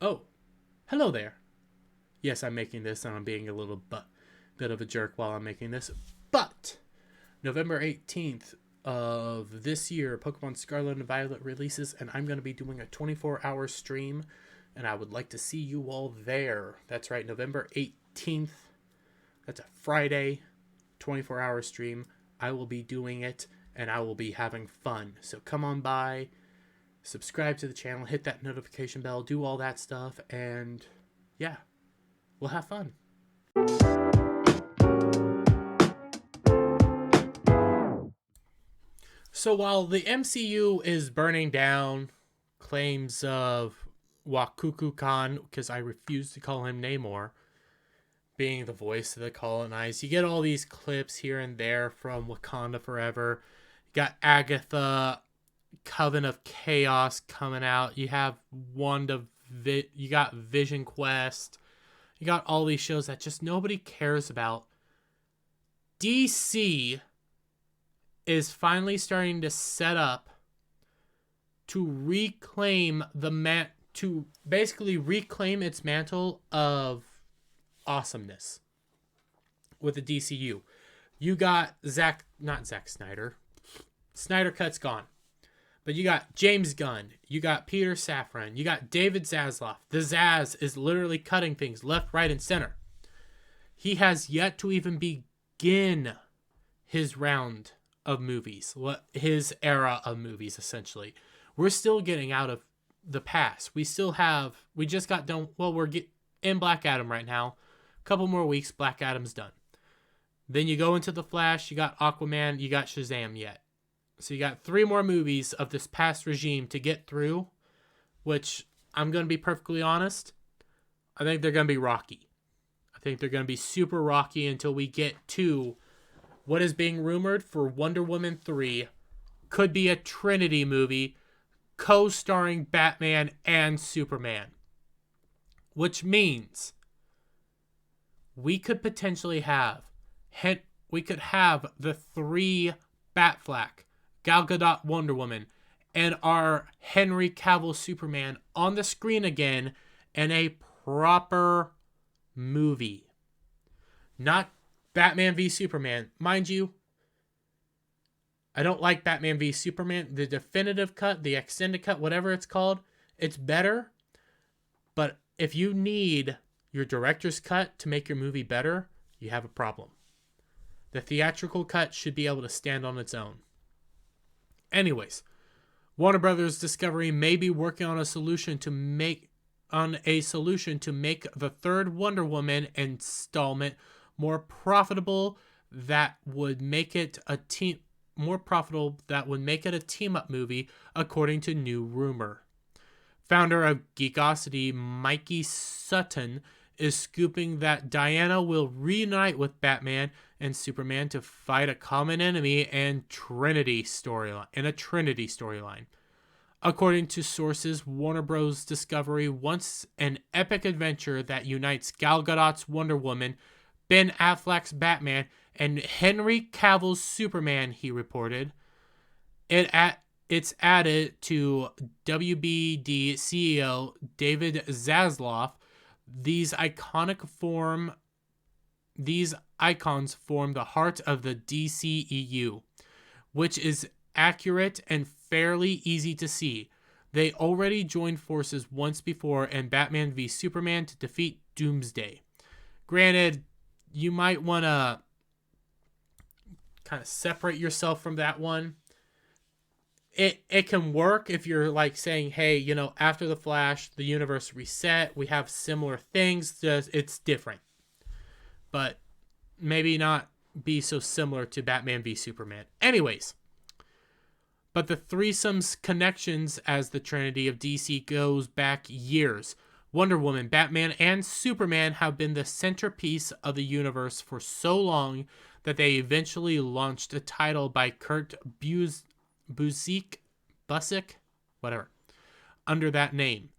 Oh, hello there. Yes, I'm making this and I'm being a little bit of a jerk while I'm making this. But November 18th of this year, Pokemon Scarlet and Violet releases, and I'm going to be doing a 24-hour stream, and I would like to see you all there. That's right, November 18th. That's a Friday, 24-hour stream. I will be doing it, and I will be having fun. So come on by, subscribe to the channel, hit that notification bell, do all that stuff, and yeah, we'll have fun. So while the MCU is burning down, claims of Wakuku Khan, because I refuse to call him Namor, being the voice of the colonized, you get all these clips here and there from Wakanda Forever. You got Agatha, Coven of Chaos coming out. You have you got Vision Quest. You got all these shows that just nobody cares about. DC is finally starting to set up to reclaim to basically reclaim its mantle of awesomeness with the DCU. You got not Zack Snyder. Snyder Cut's gone. But you got James Gunn. You got Peter Safran. You got David Zaslav. The Zaz is literally cutting things left, right, and center. He has yet to even begin his round of movies, his era of movies, essentially. We're still getting out of the past. We just got done, we're in Black Adam right now. A couple more weeks, Black Adam's done. Then you go into The Flash, you got Aquaman, you got Shazam yet. So you got 3 more movies of this past regime to get through, which I'm going to be perfectly honest, I think they're going to be rocky. I think they're going to be super rocky until we get to what is being rumored for Wonder Woman 3. Could be a Trinity movie co-starring Batman and Superman. Which means we could potentially have the 3 Batfleck, Gal Gadot Wonder Woman, and our Henry Cavill Superman on the screen again in a proper movie. Not Batman v Superman. Mind you, I don't like Batman v Superman. The definitive cut, the extended cut, whatever it's called, it's better. But if you need your director's cut to make your movie better, you have a problem. The theatrical cut should be able to stand on its own. Anyways, Warner Brothers Discovery may be working on a solution to make the third Wonder Woman installment more profitable, that would make it a team up movie, according to new rumor. Founder of Geekosity, Mikey Sutton, is scooping that Diana will reunite with Batman and Superman to fight a common enemy in a Trinity storyline. According to sources, Warner Bros. Discovery wants an epic adventure that unites Gal Gadot's Wonder Woman, Ben Affleck's Batman, and Henry Cavill's Superman, he reported. It's added to WBD CEO David Zaslav. These icons form the heart of the DCEU, which is accurate and fairly easy to see. They already joined forces once before in Batman v Superman to defeat Doomsday. Granted, you might want to kind of separate yourself from that one. It can work if you're like saying, hey, after the Flash, the universe reset, we have similar things, just it's different. But maybe not be so similar to Batman v Superman. Anyways, but the threesome's connections as the Trinity of DC goes back years. Wonder Woman, Batman, and Superman have been the centerpiece of the universe for so long that they eventually launched a title by Kurt Busiek, under that name.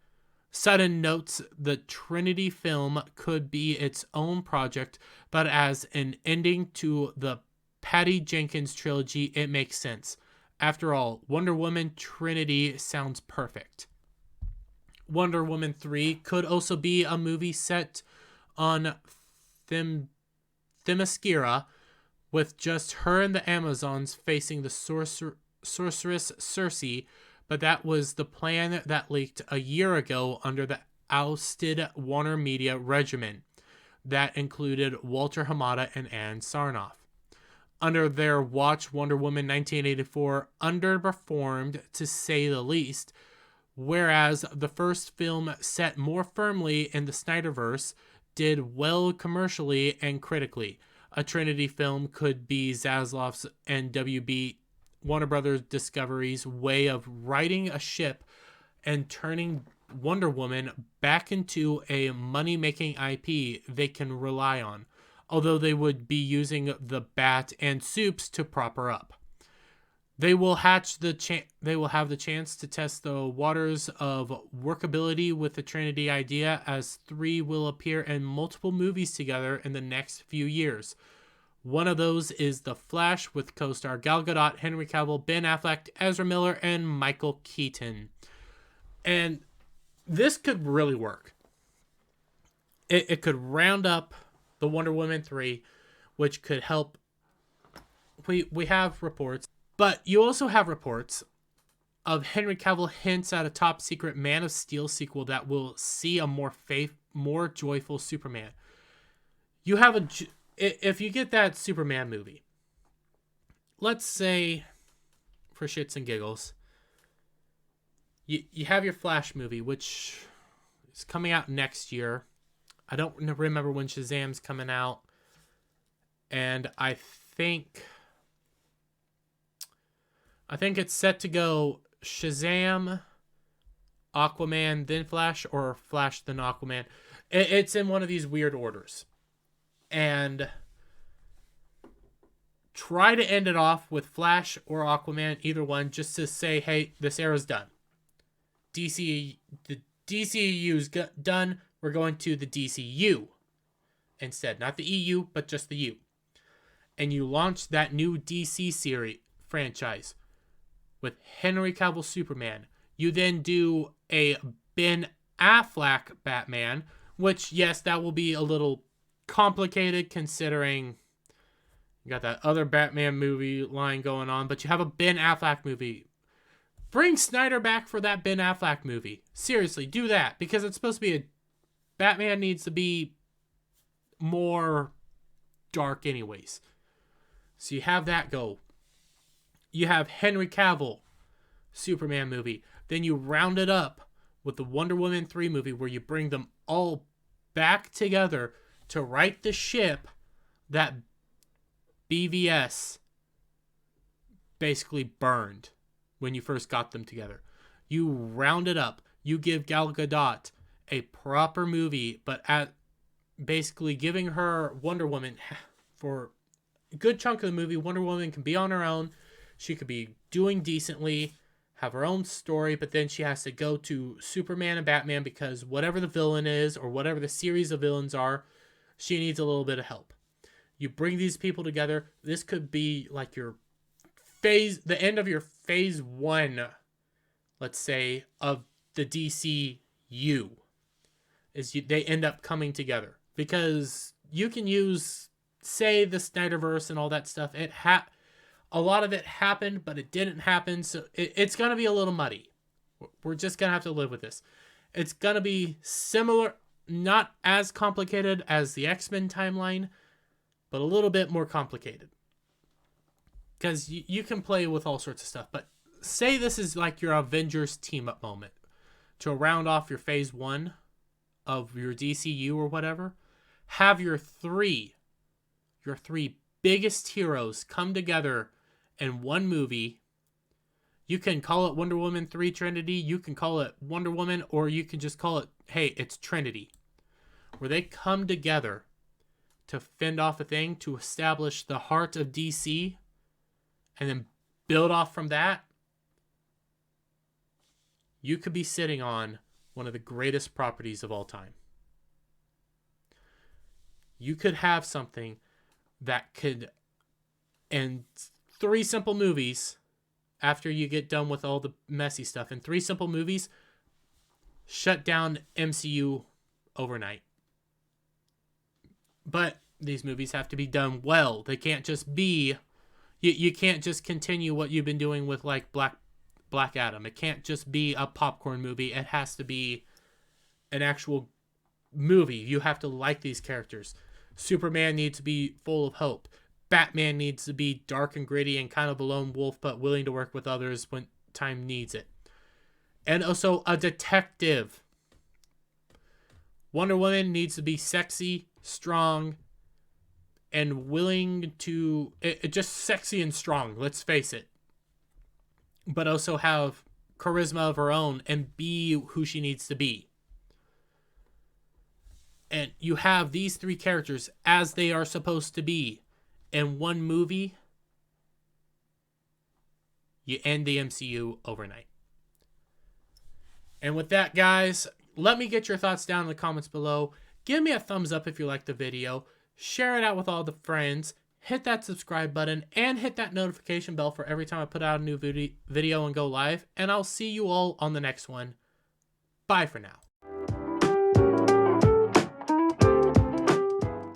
Sutton notes the Trinity film could be its own project, but as an ending to the Patty Jenkins trilogy, it makes sense. After all, Wonder Woman Trinity sounds perfect. Wonder Woman 3 could also be a movie set on Themyscira, with just her and the Amazons facing the sorceress Circe, but that was the plan that leaked a year ago under the ousted Warner Media regimen that included Walter Hamada and Ann Sarnoff. Under their watch, Wonder Woman 1984 underperformed, to say the least, whereas the first film, set more firmly in the Snyderverse, did well commercially and critically. A Trinity film could be Zaslav's and W.B. Warner Brothers Discovery's way of righting a ship and turning Wonder Woman back into a money-making IP they can rely on, although they would be using the Bat and Supes to prop her up. They will have the chance to test the waters of workability with the Trinity idea, as 3 will appear in multiple movies together in the next few years. One of those is The Flash, with co-star Gal Gadot, Henry Cavill, Ben Affleck, Ezra Miller, and Michael Keaton. And this could really work. It could round up the Wonder Woman 3, which could help. We have reports, but you also have reports of Henry Cavill hints at a top secret Man of Steel sequel that will see a more joyful Superman. You have if you get that Superman movie, let's say, for shits and giggles, you have your Flash movie, which is coming out next year. I don't remember when Shazam's coming out, and I think it's set to go Shazam, Aquaman, then Flash, or Flash, then Aquaman. It's in one of these weird orders. And try to end it off with Flash or Aquaman, either one, just to say, hey, this era's done. The DCU's done. We're going to the DCU instead. Not the EU, but just the U. And you launch that new DC series franchise with Henry Cavill Superman. You then do a Ben Affleck Batman, which, yes, that will be a little complicated considering you got that other Batman movie line going on, but you have a Ben Affleck movie. Bring Snyder back for that Ben Affleck movie. Seriously, do that, because it's supposed to be Batman needs to be more dark anyways. So you have that go. You have Henry Cavill Superman movie. Then you round it up with the Wonder Woman 3 movie, where you bring them all back together to right the ship that BVS basically burned when you first got them together. You round it up. You give Gal Gadot a proper movie, but at basically giving her Wonder Woman for a good chunk of the movie. Wonder Woman can be on her own. She could be doing decently, have her own story, but then she has to go to Superman and Batman because whatever the villain is, or whatever the series of villains are, she needs a little bit of help. You bring these people together. This could be like your the end of your phase 1, let's say, of the DCU. They end up coming together. Because you can use, say, the Snyderverse and all that stuff. A lot of it happened, but it didn't happen, so it's going to be a little muddy. We're just going to have to live with this. It's going to be similar, not as complicated as the X-Men timeline, but a little bit more complicated. Because you can play with all sorts of stuff, but say this is like your Avengers team-up moment to round off your phase 1 of your DCU or whatever. Have your three biggest heroes come together in one movie. You can call it Wonder Woman 3 Trinity, you can call it Wonder Woman, or you can just call it, hey, it's Trinity. Where they come together to fend off a thing, to establish the heart of DC, and then build off from that. You could be sitting on one of the greatest properties of all time. You could have something that could, in 3 simple movies, after you get done with all the messy stuff, in 3 simple movies, shut down MCU overnight. But these movies have to be done well. They can't just be... You can't just continue what you've been doing with like Black Adam. It can't just be a popcorn movie. It has to be an actual movie. You have to like these characters. Superman needs to be full of hope. Batman needs to be dark and gritty and kind of a lone wolf, but willing to work with others when time needs it. And also a detective. Wonder Woman needs to be sexy, strong, and willing to... just sexy and strong, let's face it. But also have charisma of her own and be who she needs to be. And you have these three characters as they are supposed to be in one movie. You end the MCU overnight. And with that, guys, let me get your thoughts down in the comments below. Give me a thumbs up if you liked the video. Share it out with all the friends. Hit that subscribe button and hit that notification bell for every time I put out a new video and go live. And I'll see you all on the next one. Bye for now.